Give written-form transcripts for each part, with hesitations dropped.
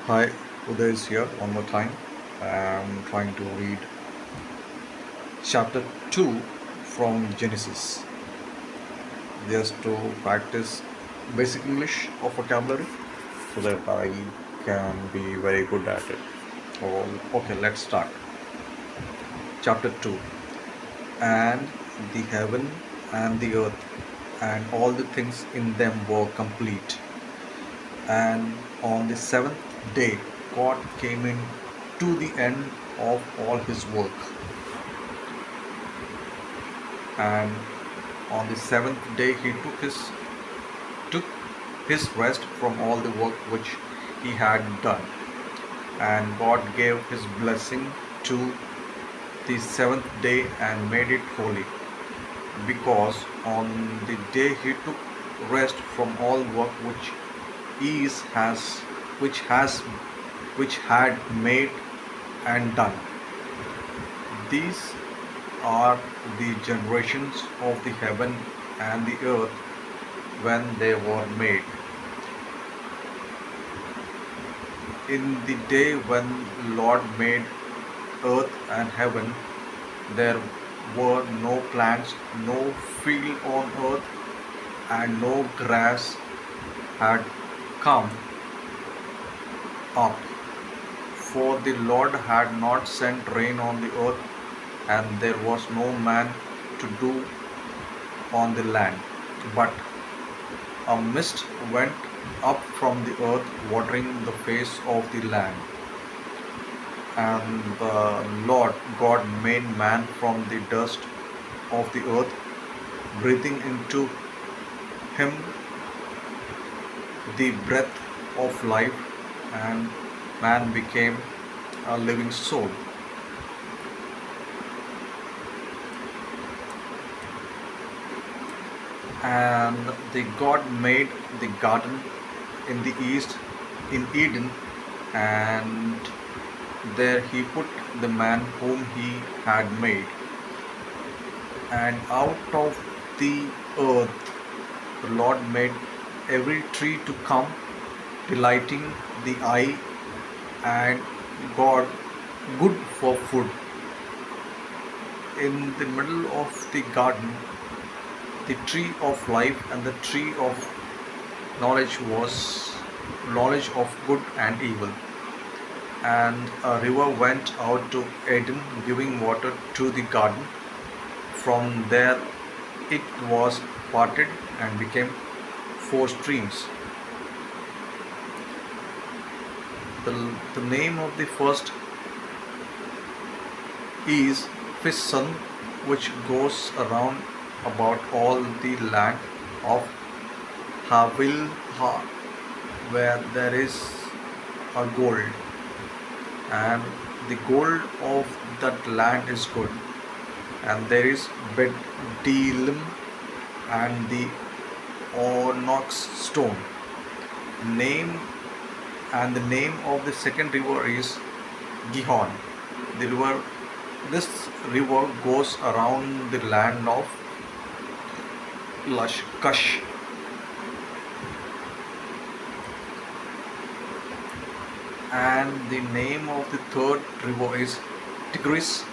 Hi, Uday is here one more time. I'm trying to read chapter 2 from Genesis just to practice basic English or vocabulary so that I can be very good at it. Okay, let's start. Chapter 2. And the heaven and the earth and all the things in them were complete. And on the seventh day, God came in to the end of all his work. And on the seventh day, he took his rest from all the work which he had done. And God gave his blessing to the seventh day and made it holy, because on the day he took rest from all work is has which has which had made and done. These are the generations of the heaven and the earth when they were made. In the day when Lord made earth and heaven, there were no plants, no field on earth, and no grass had come up. For the Lord had not sent rain on the earth, and there was no man to do on the land. But a mist went up from the earth, watering the face of the land. And the Lord God made man from the dust of the earth, breathing into him the breath of life, and man became a living soul. And the God made the garden in the east in Eden, and there he put the man whom he had made. And out of the earth the Lord made every tree to come, delighting the eye and God good for food. In the middle of the garden, the tree of life and the tree of knowledge of good and evil. And a river went out to Eden, giving water to the garden. From there it was parted and became four streams. The name of the first is Pison, which goes around about all the land of Havilha, where there is a gold, and the gold of that land is good, and there is Bedilim and the onyx stone. Name and the name of the second river is Gihon. The river, this river goes around the land of Kush, and the name of the third river is Tigris,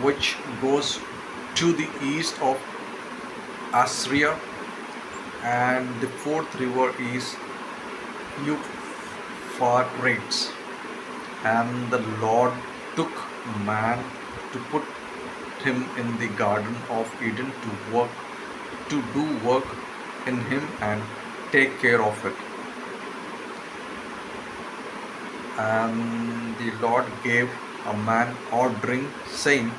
which goes to the east of Assyria, and the fourth river is Euphrates. And the Lord took man to put him in the garden of Eden to do work in him and take care of it. And the Lord gave a man ordering, saying,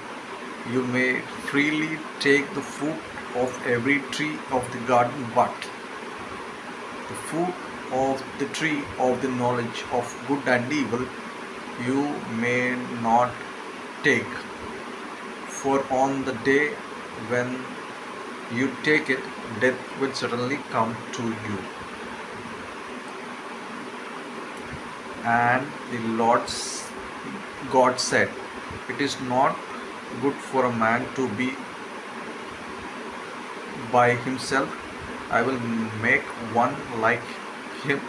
you may freely take the fruit of every tree of the garden, but the fruit of the tree of the knowledge of good and evil you may not take, for on the day when you take it, death will certainly come to you. And the Lord God said, it is not good for a man to be by himself. I will make one like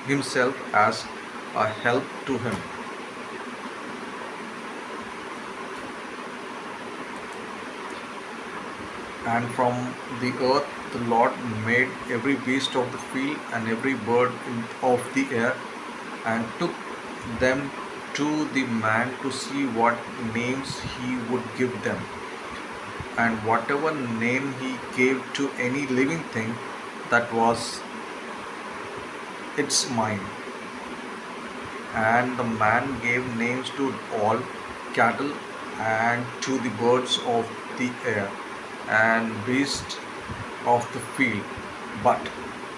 himself as a help to him. And from the earth the Lord made every beast of the field and every bird of the air, and took them to the man to see what names he would give them. And whatever name he gave to any living thing, that was its mine. And the man gave names to all cattle and to the birds of the air and beasts of the field. But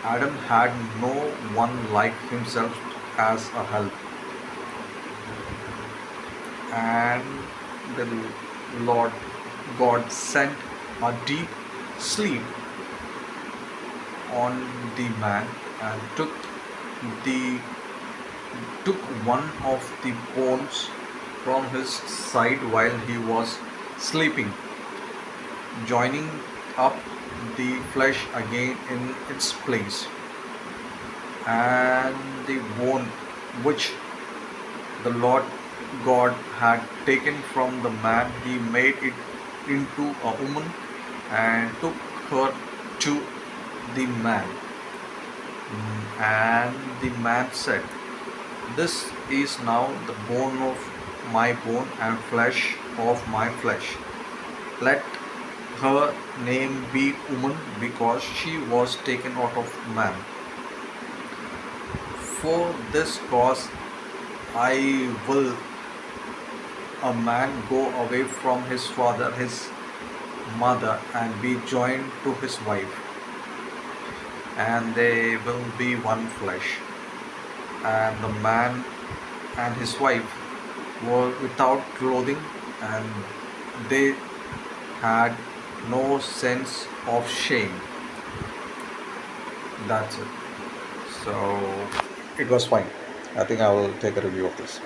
Adam had no one like himself as a help. And the Lord God sent a deep sleep on the man, and the took one of the bones from his side while he was sleeping, joining up the flesh again in its place. And the bone which the Lord God had taken from the man, he made it into a woman and took her to the man. And the man said, "This is now the bone of my bone and flesh of my flesh. Let her name be woman, because she was taken out of man. For this cause I will a man go away from his father, his mother, and be joined to his wife, and they will be one flesh." And the man and his wife were without clothing, and they had no sense of shame. That's it. So it was fine. I think I will take a review of this.